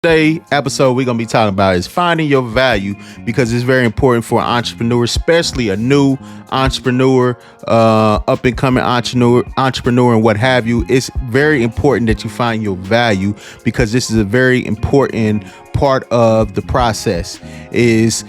Today episode we're gonna be talking about is finding your value, because it's very important for an entrepreneur, especially a new entrepreneur, up and coming entrepreneur and what have you. It's very important that you find your value, because this is a very important part of the process, is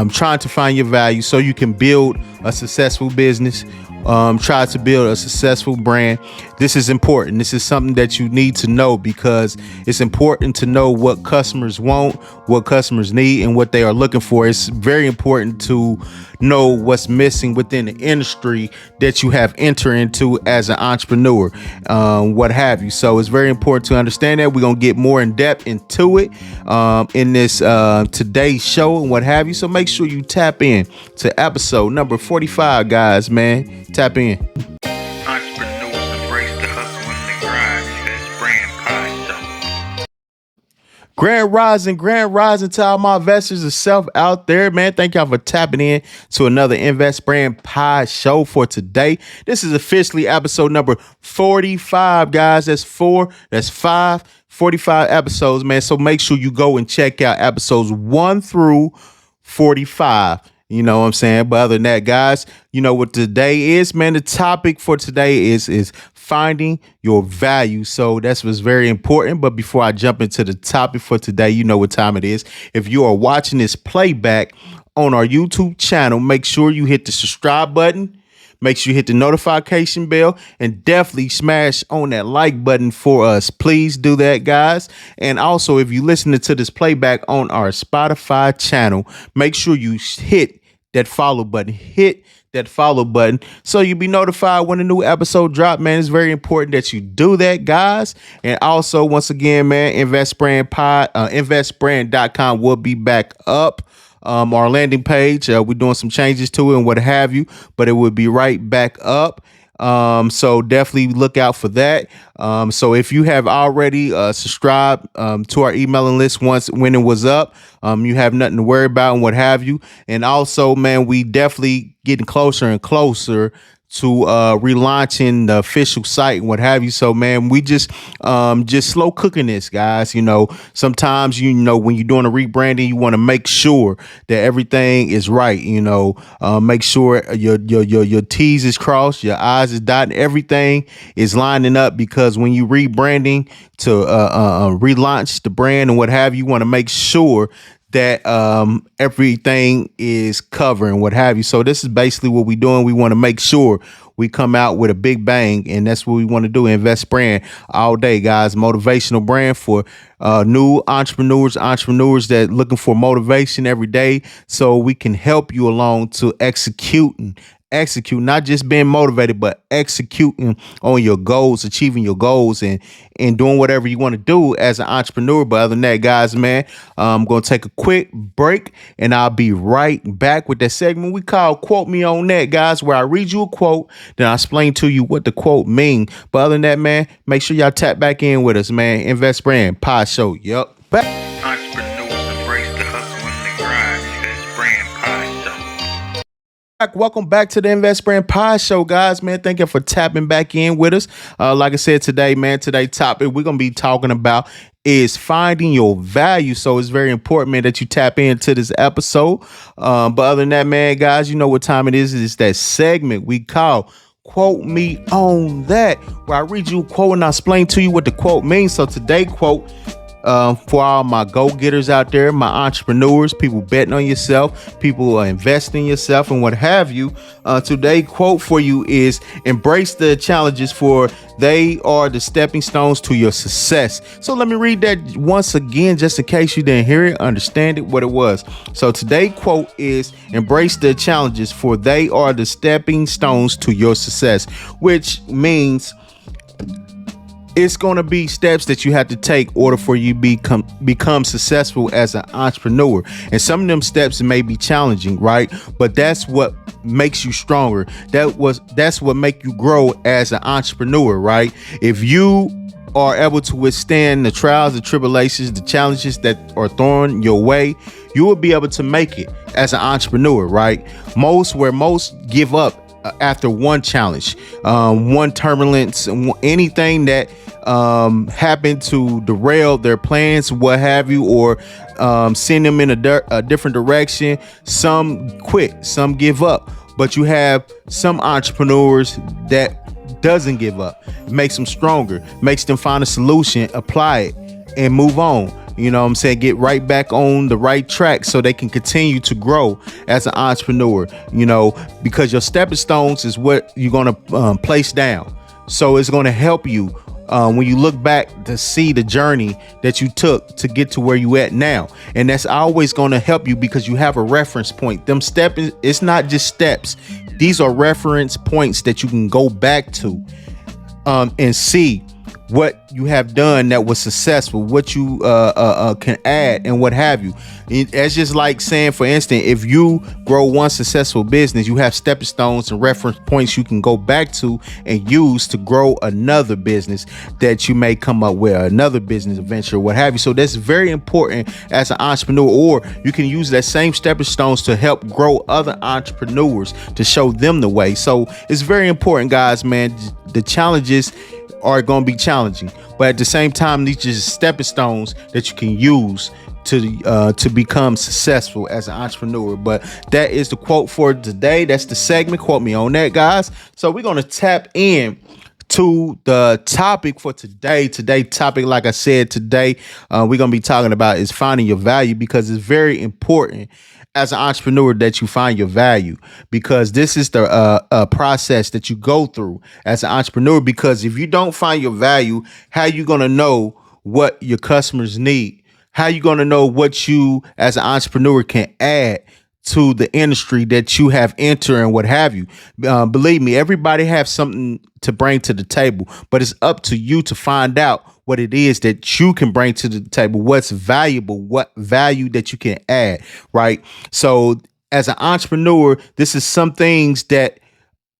trying to find your value so you can build a successful business. Try to build a successful brand. This is important. This is something that you need to know, because it's important to know what customers want, what customers need, and what they are looking for. It's very important to know what's missing within the industry that you have entered into as an entrepreneur, what have you. So it's very important to understand that. We're going to get more in depth into it in this today's show and what have you. So make sure you tap in to episode number 45, guys, man. Tap in. Entrepreneurs embrace the hustle and the grind. That's brand pie show. Grand rising to all my investors and self out there, man. Thank y'all for tapping in to another Invest Brand Pie show for today. This is officially episode number 45, guys. That's 45 episodes, man. So make sure you go and check out episodes 1 through 45. You know what I'm saying? But other than that, guys, you know what today is, man. The topic for today is finding your value. So that's what's very important. But before I jump into the topic for today, you know what time it is. If you are watching this playback on our YouTube channel, make sure you hit the subscribe button. Make sure you hit the notification bell, and definitely smash on that like button for us. Please do that, guys. And also, if you're listening to this playback on our Spotify channel, make sure you hit that follow button. Hit that follow button so you'll be notified when a new episode drop, man. It's very important that you do that, guys. And also, once again, man, investbrand.com will be back up. Our landing page, we're doing some changes to it and what have you, but it will be right back up. So definitely look out for that. So if you have already subscribed to our emailing list when it was up, you have nothing to worry about and what have you. And also, man, we definitely getting closer and closer to relaunching the official site and what have you. So, man, we just slow cooking this, guys. You know, sometimes, you know, when you're doing a rebranding, you want to make sure that everything is right. You know, make sure your T's is crossed, your I's is dotted, everything is lining up, because when you rebranding to relaunch the brand and what have you, want to make sure that everything is covered and what have you. So this is basically what we're doing. We want to make sure we come out with a big bang, and that's what we want to do. Invest Brand all day, guys. Motivational brand for new entrepreneurs that looking for motivation every day, so we can help you along to execute, not just being motivated, but executing on your goals, achieving your goals, and doing whatever you want to do as an entrepreneur. But other than that, guys, man, I'm going to take a quick break, and I'll be right back with that segment we call Quote Me On That, guys, where I read you a quote, then I explain to you what the quote means. But other than that, man, make sure y'all tap back in with us, man. Invest Brand Pie Show. Yep. Back. Entrepreneurs embrace the hustle and the grind. That's brand pie show. Welcome back to the Invest Brand Pie Show, guys, man. Thank you for tapping back in with us. Like I said today, man, today's topic we're going to be talking about is finding your value. So it's very important, man, that you tap into this episode. But other than that, man, guys, you know what time it is. It's that segment we call Quote Me On That, where I read you a quote and I explain to you what the quote means. So today quote, for all my go-getters out there, my entrepreneurs, people betting on yourself, people investing in yourself and what have you. Today quote for you is: embrace the challenges, for they are the stepping stones to your success. So let me read that once again, just in case you didn't hear it, understand it, what it was. So today quote is: embrace the challenges, for they are the stepping stones to your success, which means it's going to be steps that you have to take in order for you become successful as an entrepreneur. And some of them steps may be challenging, right? But that's what makes you stronger. That's what make you grow as an entrepreneur, right? If you are able to withstand the trials, the tribulations, the challenges that are thrown your way, you will be able to make it as an entrepreneur, right? Most give up after one challenge, one turbulence, anything that happen to derail their plans, what have you, or send them in a different direction. Some quit, some give up, but you have some entrepreneurs that doesn't give up. It makes them stronger, makes them find a solution, apply it, and move on. You know what I'm saying? Get right back on the right track so they can continue to grow as an entrepreneur, because your stepping stones is what you're going to place down. So it's going to help you when you look back to see the journey that you took to get to where you at now. And that's always going to help you because you have a reference point. Them steps, it's not just steps. These are reference points that you can go back to and see what you have done that was successful, what you can add, and what have you. It's just like saying, for instance, if you grow one successful business, you have stepping stones and reference points you can go back to and use to grow another business that you may come up with, another business venture, what have you. So that's very important as an entrepreneur, or you can use that same stepping stones to help grow other entrepreneurs to show them the way. So it's very important, guys, man. The challenges are going to be challenging, but at the same time, these are just stepping stones that you can use to become successful as an entrepreneur. But that is the quote for today. That's the segment. Quote me on that, guys. So we're going to tap in to the topic for today. Topic, like I said, today we're going to be talking about is finding your value, because it's very important as an entrepreneur that you find your value, because this is the process that you go through as an entrepreneur. Because if you don't find your value, how you going to know what your customers need? How you going to know what you as an entrepreneur can add to the industry that you have entered and what have you? Believe me, everybody have something to bring to the table, but it's up to you to find out what it is that you can bring to the table, what's valuable, what value that you can add, right? So as an entrepreneur, this is some things that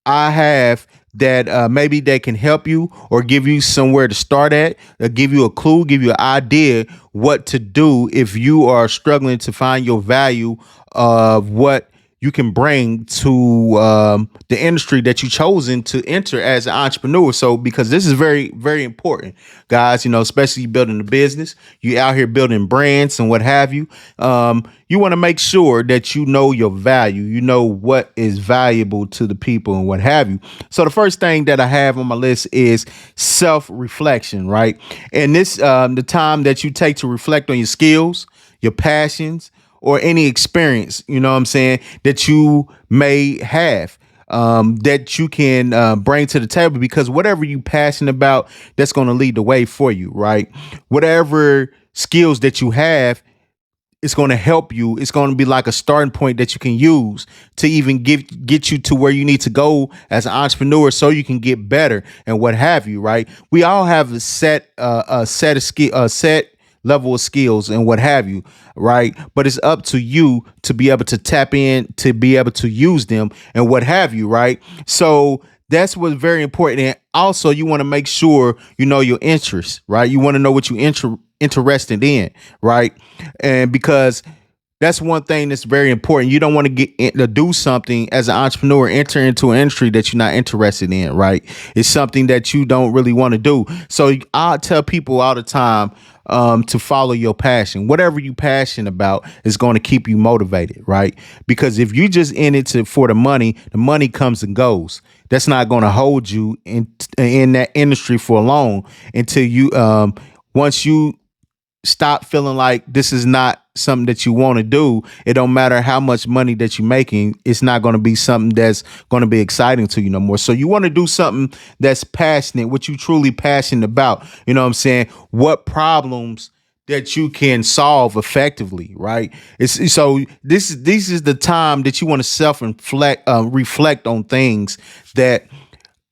I have that maybe they can help you or give you somewhere to start at, or give you a clue, give you an idea what to do if you are struggling to find your value of what you can bring to the industry that you chosen to enter as an entrepreneur. So, because this is very, very important, guys, especially building a business, you out here building brands and what have you. You want to make sure that you know your value, you know what is valuable to the people and what have you. So the first thing that I have on my list is self-reflection, right? And this, the time that you take to reflect on your skills, your passions, or any experience, you know what I'm saying, that you may have, that you can bring to the table, because whatever you passionate about, that's going to lead the way for you, right? Whatever skills that you have, it's going to help you. It's going to be like a starting point that you can use to even get you to where you need to go as an entrepreneur, so you can get better and what have you, right? We all have a set level of skills and what have you, right? But it's up to you to be able to tap in, to be able to use them and what have you, right? So that's what's very important. And also, you want to make sure you know your interests, right? You want to know what you interested in, right? And because that's one thing that's very important. You don't want to get to do something as an entrepreneur, enter into an industry that you're not interested in, right? It's something that you don't really want to do. So I tell people all the time to follow your passion. Whatever you passionate about is going to keep you motivated, right? Because if you just in it for the money comes and goes. That's not going to hold you in that industry for long until you once you stop feeling like this is not something that you want to do. It don't matter how much money that you're making, it's not going to be something that's going to be exciting to you no more. So you want to do something that's passionate, what you truly passionate about. You know what I'm saying? What problems that you can solve effectively, right? It's so this is the time that you want to reflect on things that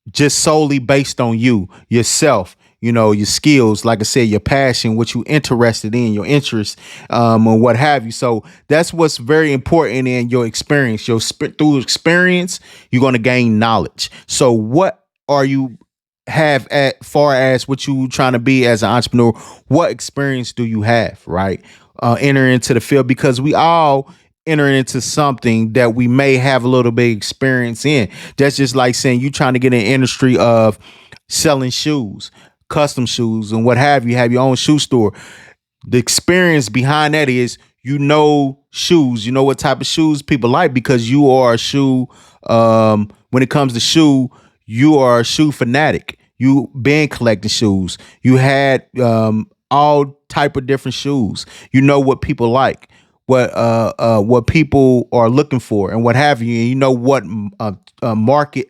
just solely based on yourself, your skills, like I said, your passion, what you interested in, your interests, or what have you. So that's what's very important in your experience. Through experience, you're going to gain knowledge. So what are you have at far as what you trying to be as an entrepreneur? What experience do you have, right? Enter into the field, because we all enter into something that we may have a little bit experience in. That's just like saying you trying to get in the industry of selling shoes. custom shoes and what have you, have your own shoe store. The experience behind that is you know shoes, you know what type of shoes people like because you are a shoe. When it comes to shoe, you are a shoe fanatic. You been collecting shoes. You had all type of different shoes. You know what people like, what people are looking for, and what have you. And you know what market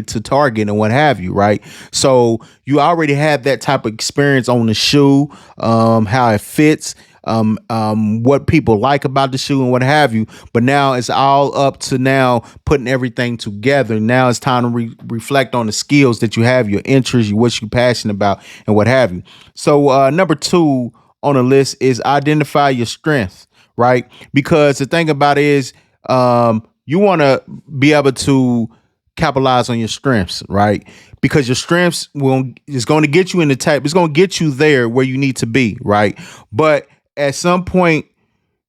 to target and what have you, right? So you already have that type of experience on the shoe, how it fits, what people like about the shoe and what have you. But now it's all up to now putting everything together. Now it's time to reflect on the skills that you have, your interests, what you're passionate about, and what have you. So number two on the list is identify your strengths, right? Because the thing about it is, you want to be able to capitalize on your strengths, right? Because your strengths will is going to get you in the type, it's going to get you there where you need to be, right? But at some point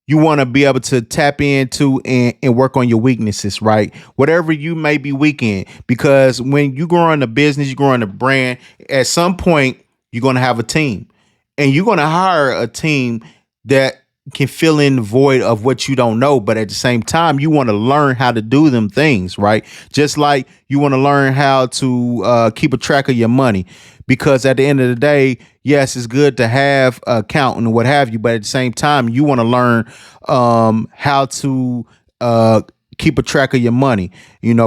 you want to be able to tap into and work on your weaknesses, right? Whatever you may be weak in, because when you grow in a business, you grow in a brand, at some point you're going to have a team and you're going to hire a team that can fill in the void of what you don't know. But at the same time, you want to learn how to do them things, right? Just like you want to learn how to keep a track of your money. Because at the end of the day, yes, it's good to have a accountant and what have you. But at the same time, you want to learn how to keep a track of your money,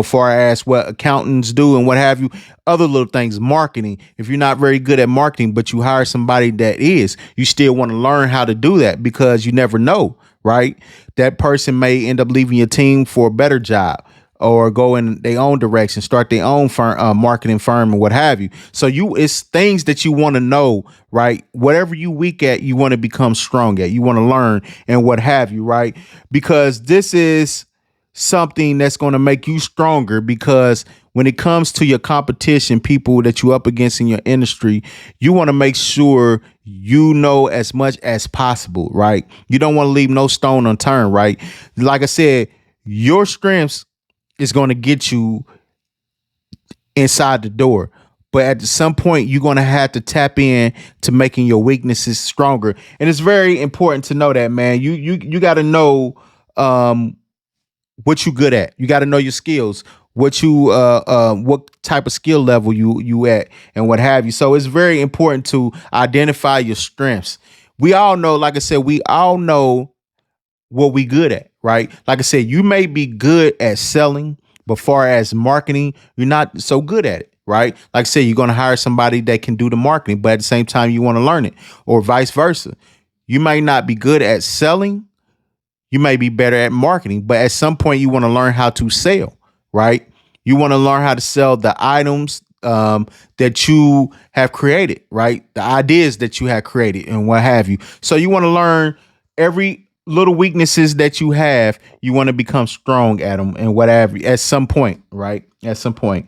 far as what accountants do and what have you, other little things, marketing. If you're not very good at marketing, but you hire somebody that is, you still want to learn how to do that because you never know, right? That person may end up leaving your team for a better job or go in their own direction, start their own firm, marketing firm and what have you. So it's things that you want to know, right? Whatever you weak at, you want to become strong at, you want to learn and what have you, right? Because this is something that's going to make you stronger, because when it comes to your competition, people that you up against in your industry, you want to make sure you know as much as possible, right? You don't want to leave no stone unturned, right? Like I said, your strengths is going to get you inside the door, but at some point you're going to have to tap in to making your weaknesses stronger. And it's very important to know that, man. You got to know what you good at. You got to know your skills, what type of skill level you at and what have you. So it's very important to identify your strengths. We all know, like I said, we all know what we good at, right? Like I said, you may be good at selling, but far as marketing, you're not so good at it, right? Like I said, you're going to hire somebody that can do the marketing, but at the same time you want to learn it, or vice versa. You may not be good at selling, you may be better at marketing, but at some point you want to learn how to sell, right? You want to learn how to sell the items that you have created, right? The ideas that you have created and what have you. So you want to learn every little weaknesses that you have. You want to become strong at them and whatever at some point, right? At some point.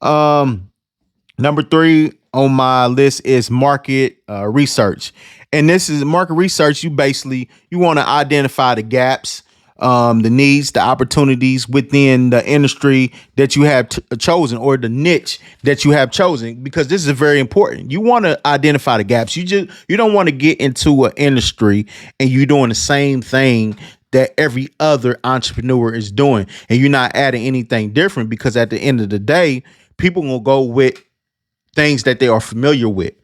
Number three on my list is market research. And this is market research. You want to identify the gaps, the needs, the opportunities within the industry that you have chosen, or the niche that you have chosen, because this is very important. You want to identify the gaps. You don't want to get into an industry and you're doing the same thing that every other entrepreneur is doing, and you're not adding anything different, because at the end of the day, people will go with things that they are familiar with,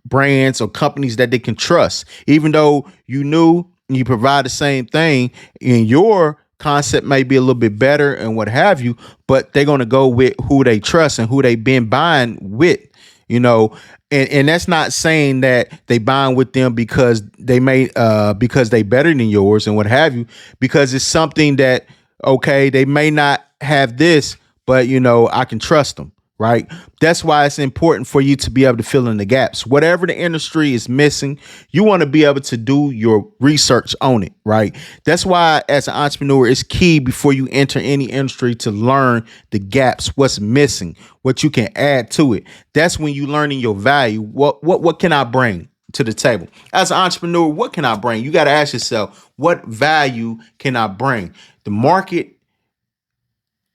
brands or companies that they can trust. Even though you provide the same thing, and your concept may be a little bit better and what have you, but they're going to go with who they trust and who they've been buying with, you know. And that's not saying that they buying with them because because they better than yours and what have you, because it's something that, okay, they may not have this, but I can trust them, right? That's why it's important for you to be able to fill in the gaps. Whatever the industry is missing, you want to be able to do your research on it, right? That's why as an entrepreneur, it's key before you enter any industry to learn the gaps, what's missing, what you can add to it. That's when you learning your value. What can I bring to the table? As an entrepreneur, what can I bring? You got to ask yourself, what value can I bring? The market,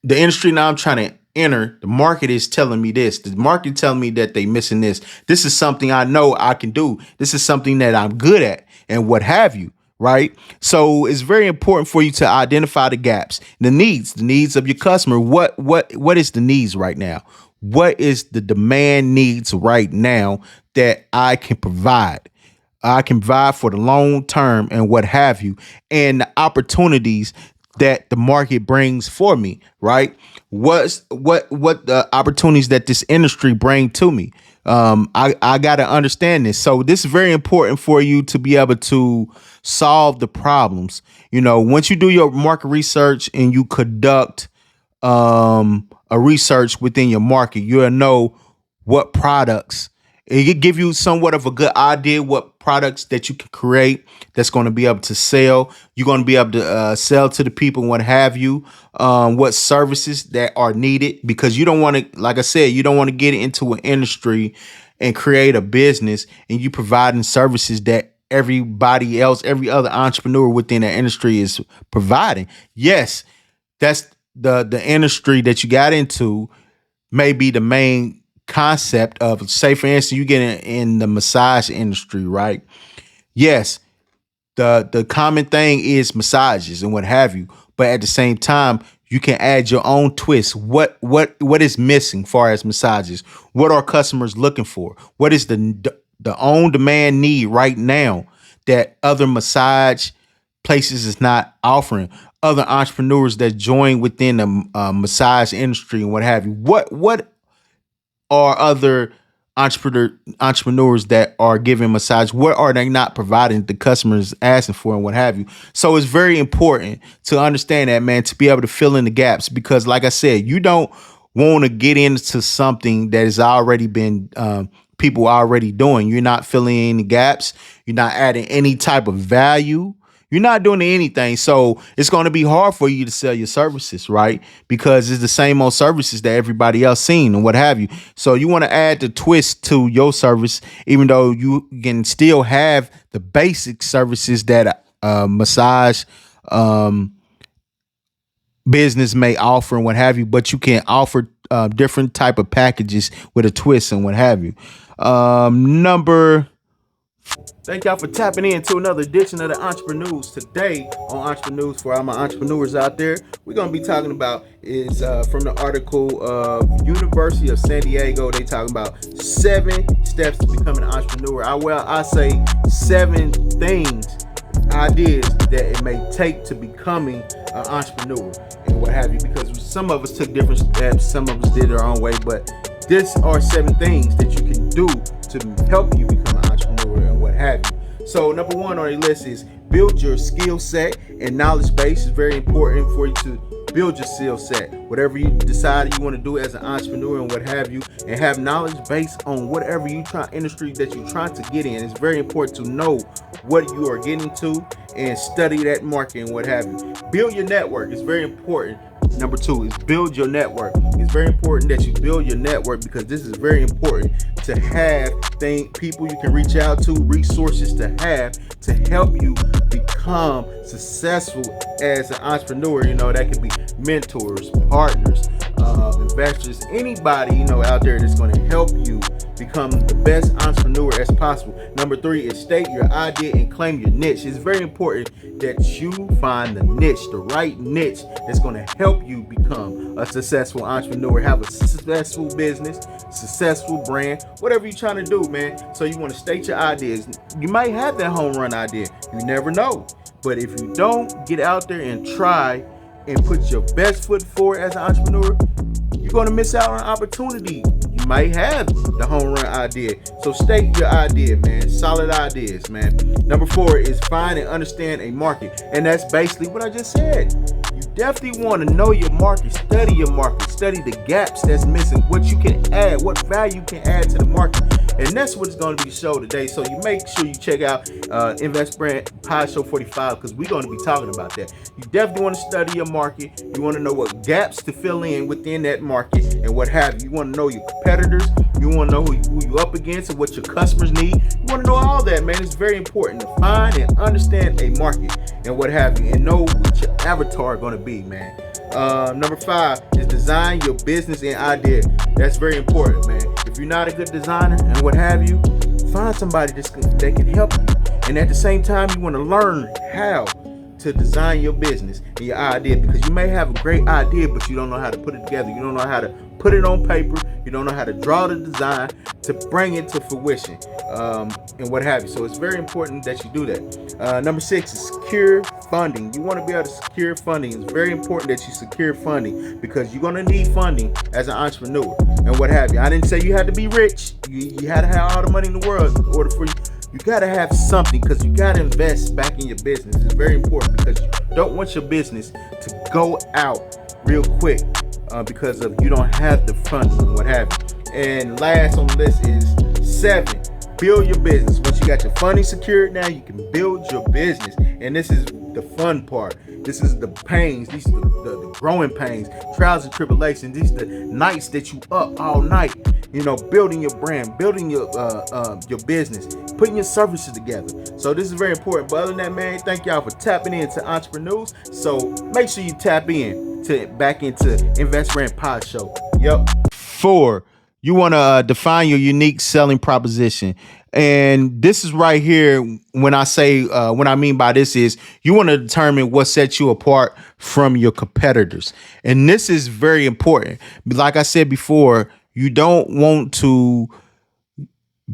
the industry now I'm trying to enter, the market is telling me this. The market telling me that they missing this. This is something I know I can do. This is something that I'm good at, and what have you. Right. So it's very important for you to identify the gaps, the needs of your customer. What is the needs right now? What is the demand needs right now that I can provide? I can provide for the long term and what have you, and the opportunities that the market brings for me, right? What the opportunities that this industry bring to me. I gotta understand this. So this is very important for you to be able to solve the problems. Once you do your market research and you conduct a research within your market, you'll know what products. It could give you somewhat of a good idea what products that you can create that's going to be able to sell. You're going to be able to sell to the people and what have you. What services that are needed, because you don't want to, like I said, you don't want to get into an industry and create a business and you providing services that everybody else, every other entrepreneur within that industry is providing. Yes, that's the industry that you got into may be the main concept of, say for instance, you get in the massage industry, right? Yes, the common thing is massages and what have you, but at the same time you can add your own twist. What is missing far as massages? What are customers looking for? What is the on demand need right now that other massage places is not offering? Other entrepreneurs that join within the massage industry and what have you. What are other entrepreneurs that are giving massage? What are they not providing the customers asking for and what have you? So it's very important to understand that, man, to be able to fill in the gaps, because like I said, you don't want to get into something that has already been people already doing. You're not filling in the gaps. You're not adding any type of value. You're not doing anything. So it's going to be hard for you to sell your services, right? Because it's the same old services that everybody else seen and what have you. So you want to add the twist to your service, even though you can still have the basic services that massage business may offer and what have you, but you can offer different type of packages with a twist and what have you. Number Thank y'all for tapping in to another edition of the Entrepreneurs. Today on Entrepreneurs, for all my entrepreneurs out there, we're going to be talking about is from the article of University of San Diego. They talking about 7 steps to becoming an entrepreneur. I say 7 things, ideas that it may take to becoming an entrepreneur and what have you, because some of us took different steps, some of us did our own way, but these are 7 things that you can do to help you become an entrepreneur and what have you. So number 1 on the list is build your skill set and knowledge base. Is very important for you to build your skill set, whatever you decide you want to do as an entrepreneur and what have you, and have knowledge based on whatever industry that you're trying to get in. It's very important to know what you are getting to and study that market and what have you. Build your network. It's very important. Number 2 is build your network. It's very important that you build your network, because this is very important to have people you can reach out to, resources to have to help you become successful as an entrepreneur. That could be mentors, partners, investors, anybody out there that's going to help you become the best entrepreneur as possible. Number 3 is state your idea and claim your niche. It's very important that you find the niche, the right niche that's going to help you become a successful entrepreneur, have a successful business, successful brand, whatever you're trying to do, man. So you want to state your ideas. You might have that home run idea. You never know. But if you don't get out there and try and put your best foot forward as an entrepreneur, you're going to miss out on an opportunity. You might have the home run idea. So state your idea, man. Solid ideas, man. Number 4 is find and understand a market. And that's basically what I just said. You definitely want to know your market, study your market, study the gaps that's missing, what you can add, what value you can add to the market. And that's what's going to be show today. So you make sure you check out Invest Brand Pod Show 45, because we're going to be talking about that. You definitely want to study your market. You want to know what gaps to fill in within that market and what have you. You want to know your competitors. You want to know who you up against and what your customers need. You want to know all that, man. It's very important to find and understand a market and what have you, and know what your avatar going to be, man. Number 5 is design your business and idea. That's very important, man. If you're not a good designer and what have you, find somebody that can help you. And at the same time, you want to learn how to design your business and your idea, because you may have a great idea, but you don't know how to put it together. You don't know how to put it on paper. You don't know how to draw the design to bring it to fruition, and what have you. So it's very important that you do that. Number 6 is secure funding. You want to be able to secure funding. It's very important that you secure funding, because you're going to need funding as an entrepreneur and what have you. I didn't say you had to be rich. You had to have all the money in the world in order for you gotta have something, because you gotta invest back in your business. It's very important, because you don't want your business to go out real quick, because of you don't have the funding and what have you. And last on the list is 7. Build your business. Once you got your funding secured, now you can build your business. And this is the fun part. This is the pains. These are the growing pains, trials and tribulations. These are the nights that you up all night, building your brand, building your business, putting your services together. So this is very important. But other than that, man, thank y'all for tapping into entrepreneurs. So make sure you tap in to back into Invest Brand Pod Show. Yep. 4, you want to define your unique selling proposition. And this is right here when I say, what I mean by this is you want to determine what sets you apart from your competitors. And this is very important. Like I said before, you don't want to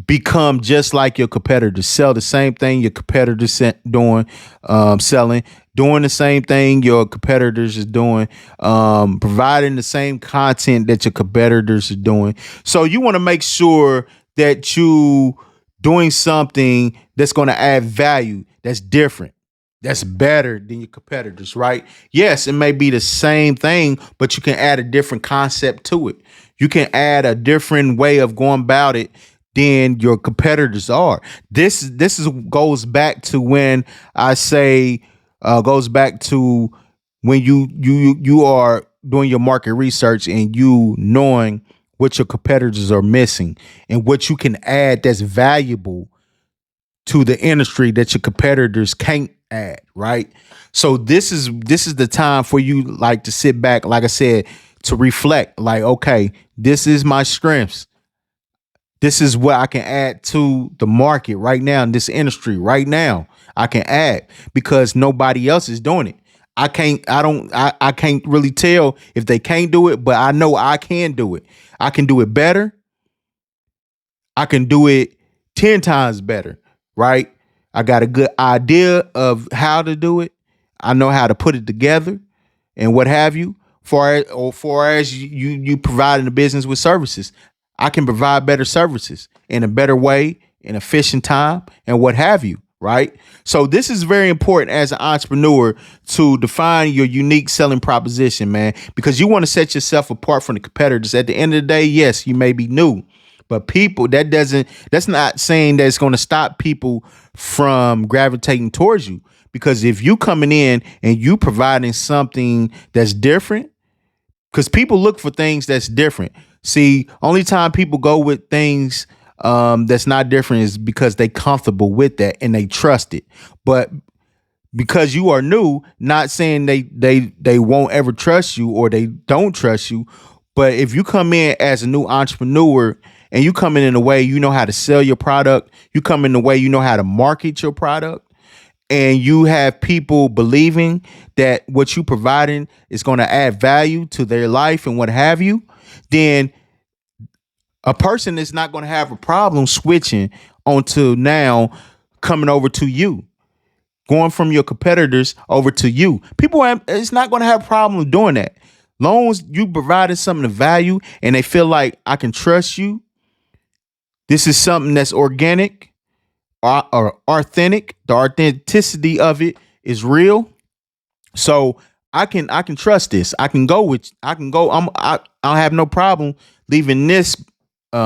become just like your competitors, sell the same thing your competitors doing, selling, doing the same thing your competitors is doing, providing the same content that your competitors are doing. So you want to make sure that you doing something that's going to add value, that's different, that's better than your competitors, right? Yes, it may be the same thing, but you can add a different concept to it. You can add a different way of going about it than your competitors are. This goes back to when I say goes back to when you are doing your market research and you knowing what your competitors are missing and what you can add that's valuable to the industry that your competitors can't add, right? So this is the time for you, like, to sit back, like I said, to reflect, like, okay, this is my strengths. This is what I can add to the market right now in this industry right now. I can add because nobody else is doing it. I can't really tell if they can't do it, but I know I can do it. I can do it better. I can do it 10 times better, right? I got a good idea of how to do it. I know how to put it together and what have you. Far as you providing the business with services, I can provide better services in a better way, in efficient time, and what have you, right? So this is very important as an entrepreneur to define your unique selling proposition, man, because you want to set yourself apart from the competitors. At the end of the day, yes, you may be new, but people, that's not saying that it's going to stop people from gravitating towards you. Because if you coming in and you providing something that's different, because people look for things that's different. See, only time people go with things that's not different is because they comfortable with that and they trust it. But because you are new, not saying they won't ever trust you or they don't trust you, but if you come in as a new entrepreneur and you come in a way you know how to sell your product, you come in a way you know how to market your product, and you have people believing that what you providing is going to add value to their life and what have you, then a person is not going to have a problem switching onto now coming over to you, going from your competitors over to you. It's not going to have a problem doing that. Long as you provided something of value and they feel like I can trust you, this is something that's organic or authentic. The authenticity of it is real. So I can trust this. I can go. I have no problem leaving this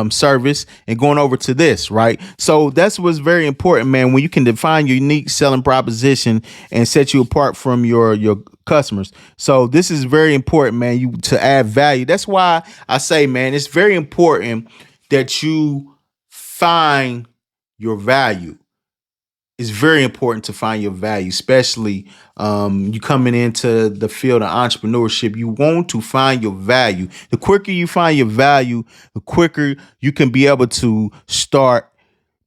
service and going over to this, right? So that's what's very important, man. When you can define your unique selling proposition and set you apart from your customers. So this is very important, man. You to add value. That's why I say, man, it's very important that you find your value. it's very important to find your value, especially you coming into the field of entrepreneurship. You want to find your value. The quicker you find your value, the quicker you can be able to start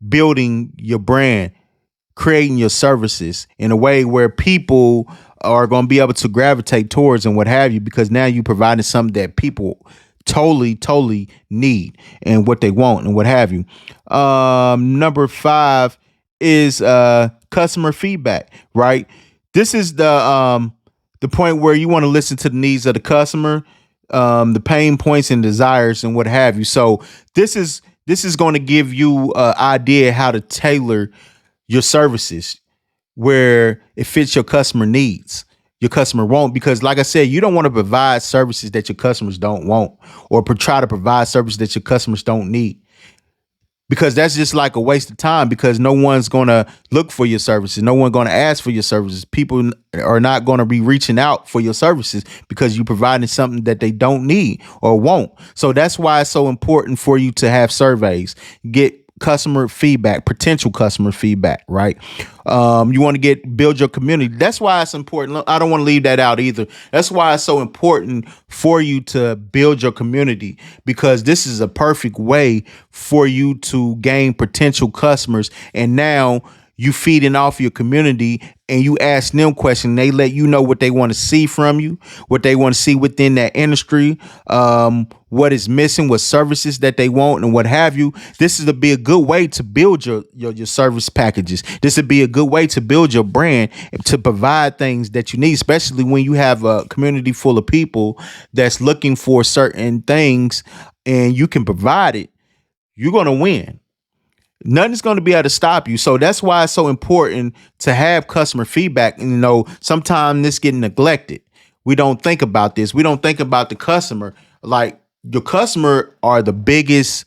building your brand, creating your services in a way where people are going to be able to gravitate towards and what have you, because now you providing something that people totally need and what they want and what have you. Number five is customer feedback, right? This is the point where you want to listen to the needs of the customer, the pain points and desires and what have you. So this is going to give you an idea how to tailor your services where it fits your customer needs. Your customer won't, because like I said, you don't want to provide services that your customers don't want, or try to provide services that your customers don't need, because that's just like a waste of time, because no one's going to look for your services. No one's going to ask for your services. People are not going to be reaching out for your services because you're providing something that they don't need or won't. So that's why it's so important for you to have surveys, get customer feedback, potential customer feedback, right? You want to build your community. That's why it's important. I don't want to leave that out either. That's why it's so important for you to build your community, because this is a perfect way for you to gain potential customers. And now you feeding off your community and you ask them questions. They let you know what they want to see from you, what they want to see within that industry, what is missing, what services that they want, and what have you. This is to be a good way to build your service packages. This would be a good way to build your brand, to provide things that you need, especially when you have a community full of people that's looking for certain things and you can provide it. You're going to win. Nothing's going to be able to stop you. So that's why it's so important to have customer feedback. And, sometimes this getting neglected. We don't think about this. We don't think about the customer. Like, your customer are the biggest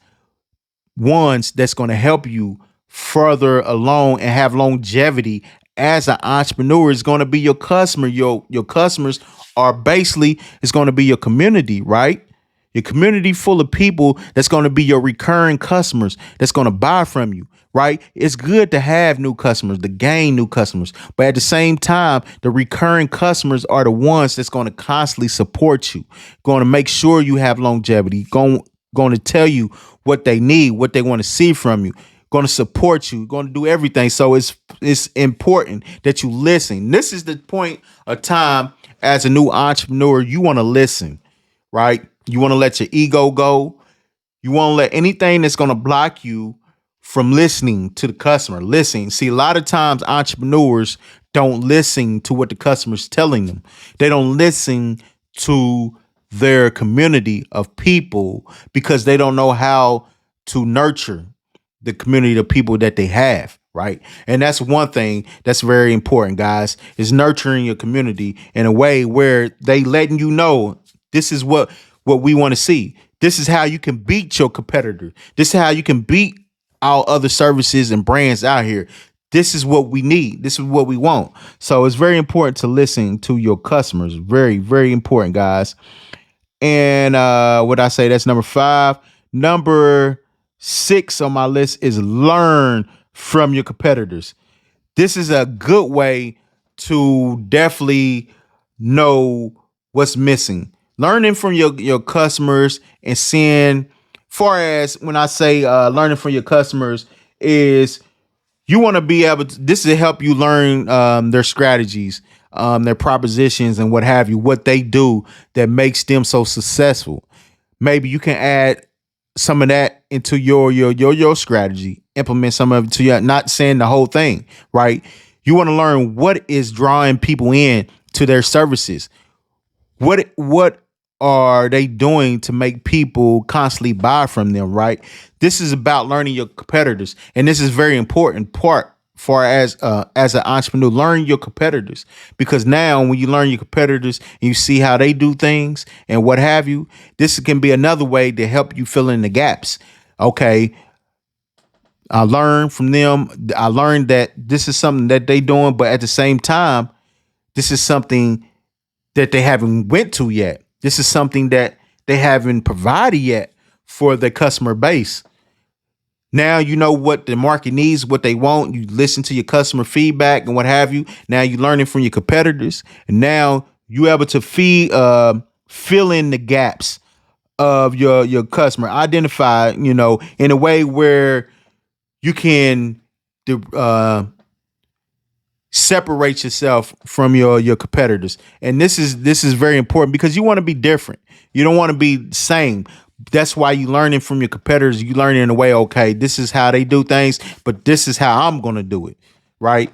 ones that's going to help you further along and have longevity as an entrepreneur. Is going to be your customer. Your customers are basically, it's going to be your community, right? Your community full of people that's going to be your recurring customers that's going to buy from you, right? It's good to have new customers, to gain new customers. But at the same time, the recurring customers are the ones that's going to constantly support you, going to make sure you have longevity, going to tell you what they need, what they want to see from you, going to support you, going to do everything. So it's important that you listen. This is the point of time as a new entrepreneur. You want to listen, right? You want to let your ego go. You want to let anything that's going to block you from listening to the customer. Listen. See, a lot of times entrepreneurs don't listen to what the customer's telling them. They don't listen to their community of people because they don't know how to nurture the community of people that they have, right? And that's one thing that's very important, guys, is nurturing your community in a way where they letting you know this is what we want to see. This is how you can beat your competitor. This is how you can beat our other services and brands out here. This is what we need. This is what we want. So it's very important to listen to your customers. Very, very important, guys. And what I say, that's number 5. Number 6 on my list is learn from your competitors. This is a good way to definitely know what's missing. Learning from your customers and seeing, far as when I say learning from your customers, is you want to be able to, this will help you learn their strategies, their propositions and what have you, what they do that makes them so successful. Maybe you can add some of that into your strategy, implement some of it to your, not saying the whole thing, right? You want to learn what is drawing people in to their services. What are they doing to make people constantly buy from them, right? This is about learning your competitors, and this is very important part far as an entrepreneur. Learn your competitors, because now when you learn your competitors and you see how they do things and what have you, this can be another way to help you fill in the gaps. Okay, I learned from them. I learned that this is something that they doing, but at the same time, this is something that they haven't went to yet. This is something that they haven't provided yet for the customer base. Now you know what the market needs, what they want. You listen to your customer feedback and what have you. Now you're learning from your competitors, and now you able to fill in the gaps of your customer. Identify, in a way where you can uh, separate yourself from your competitors. And this is very important because you want to be different. You don't want to be the same. That's why you learning from your competitors. You learning in a way, okay, this is how they do things, but this is how I'm gonna do it. Right.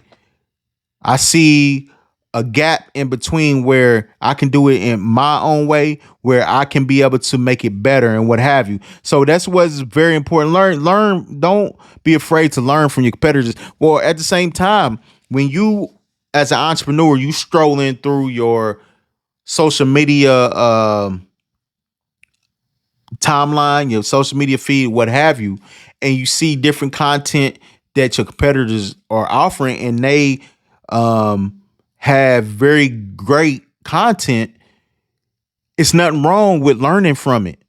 I see a gap in between where I can do it in my own way, where I can be able to make it better and what have you. So that's what's very important. Learn. Don't be afraid to learn from your competitors. Well, at the same time, when you, as an entrepreneur, you strolling through your social media timeline, your social media feed, what have you, and you see different content that your competitors are offering, and they have very great content, it's nothing wrong with learning from it,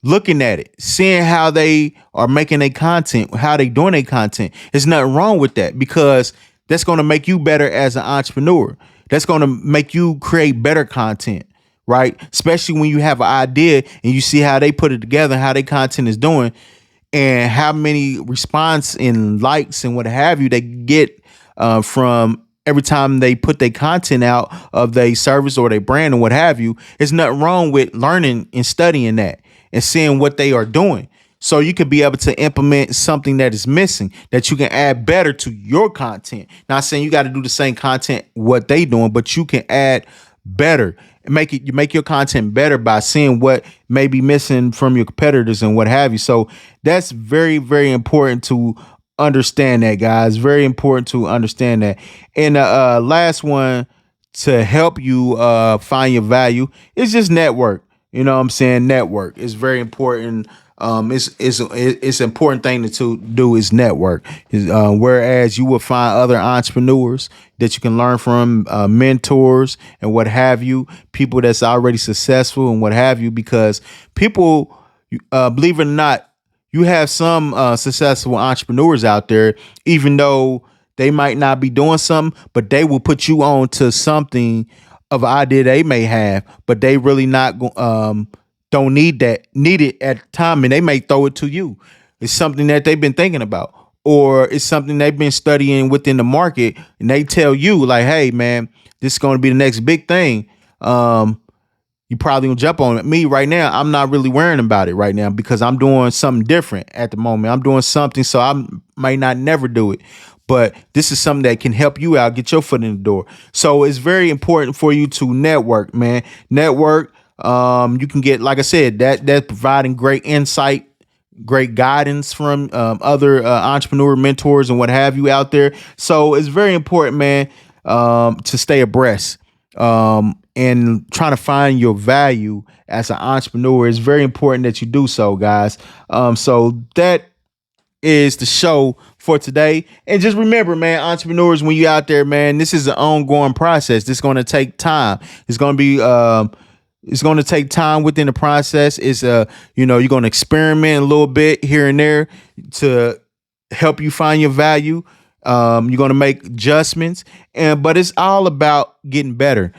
looking at it, seeing how they are making their content, how they doing their content. There's nothing wrong with that because that's going to make you better as an entrepreneur. That's going to make you create better content, right? Especially when you have an idea and you see how they put it together, how their content is doing, and how many response and likes and what have you they get from every time they put their content out of their service or their brand and what have you. There's nothing wrong with learning and studying that and seeing what they are doing. So you could be able to implement something that is missing that you can add better to your content. Not saying you got to do the same content what they doing, but you can add better and make your content better by seeing what may be missing from your competitors and what have you. So that's very, very important to understand that, guys. Very important to understand that. And the last one to help you find your value is just network. You know what I'm saying? Network is very important. It's an important thing to do is network. Whereas you will find other entrepreneurs that you can learn from, mentors and what have you, people that's already successful and what have you, because people, believe it or not, you have some successful entrepreneurs out there, even though they might not be doing something, but they will put you on to something of an idea they may have, but they really not don't need it at the time, and they may throw it to you. It's something that they've been thinking about, or it's something they've been studying within the market, and they tell you like, "Hey, man, this is going to be the next big thing." You probably gonna jump on it. Me right now, I'm not really worrying about it right now because I'm doing something different at the moment. I'm doing something, so I might not never do it. But this is something that can help you out, get your foot in the door. So it's very important for you to network, man. Network. You can get, like I said, that's providing great insight, great guidance from other entrepreneur mentors and what have you out there. So it's very important, man, to stay abreast and trying to find your value as an entrepreneur. It's very important that you do so, guys. So that is the show for today. And just remember, man, entrepreneurs, when you out there, man, this is an ongoing process. This is going to take time. It's going to be it's going to take time within the process. It's you're going to experiment a little bit here and there to help you find your value. You're going to make adjustments, but it's all about getting better.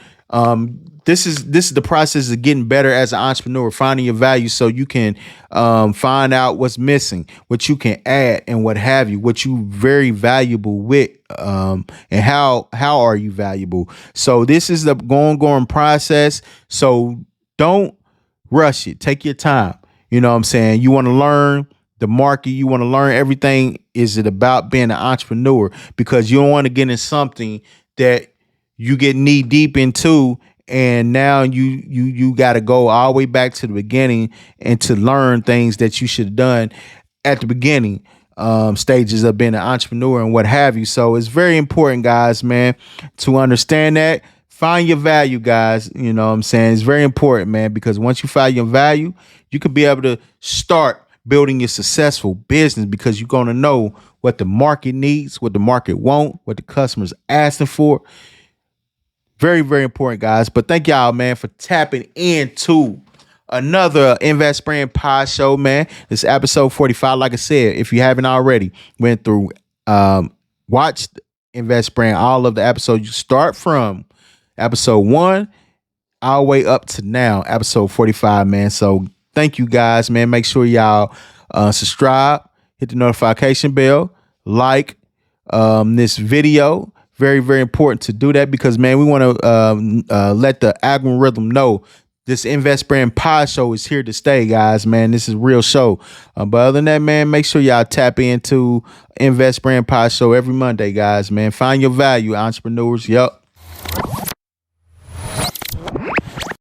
This is the process of getting better as an entrepreneur, finding your value so you can find out what's missing, what you can add, and what have you, what you very valuable with, and how are you valuable. So this is the going process. So don't rush it. Take your time. You know what I'm saying? You want to learn the market, you want to learn everything. Is it about being an entrepreneur? Because you don't want to get in something that you get knee deep into, and now you got to go all the way back to the beginning and to learn things that you should have done at the beginning stages of being an entrepreneur and what have you. So it's very important, guys, man, to understand that. Find your value, guys. You know what I'm saying? It's very important, man, because once you find your value, you could be able to start building your successful business because you're going to know what the market needs, what the market want, what the customers asking for. Very, very important, guys. But thank y'all, man, for tapping into another Invest Brand Pod Show, man. This episode 45. Like I said, if you haven't already, went through, watched Invest Brand, all of the episodes. You start from episode 1 all the way up to now, episode 45, man. So thank you guys, man. Make sure y'all subscribe, hit the notification bell, like this video. Very, very important to do that because, man, we want to let the algorithm know this Invest Brand Pod Show is here to stay, guys, man. This is a real show. But other than that, man, make sure y'all tap into Invest Brand Pod Show every Monday, guys, man. Find your value, entrepreneurs. Yup.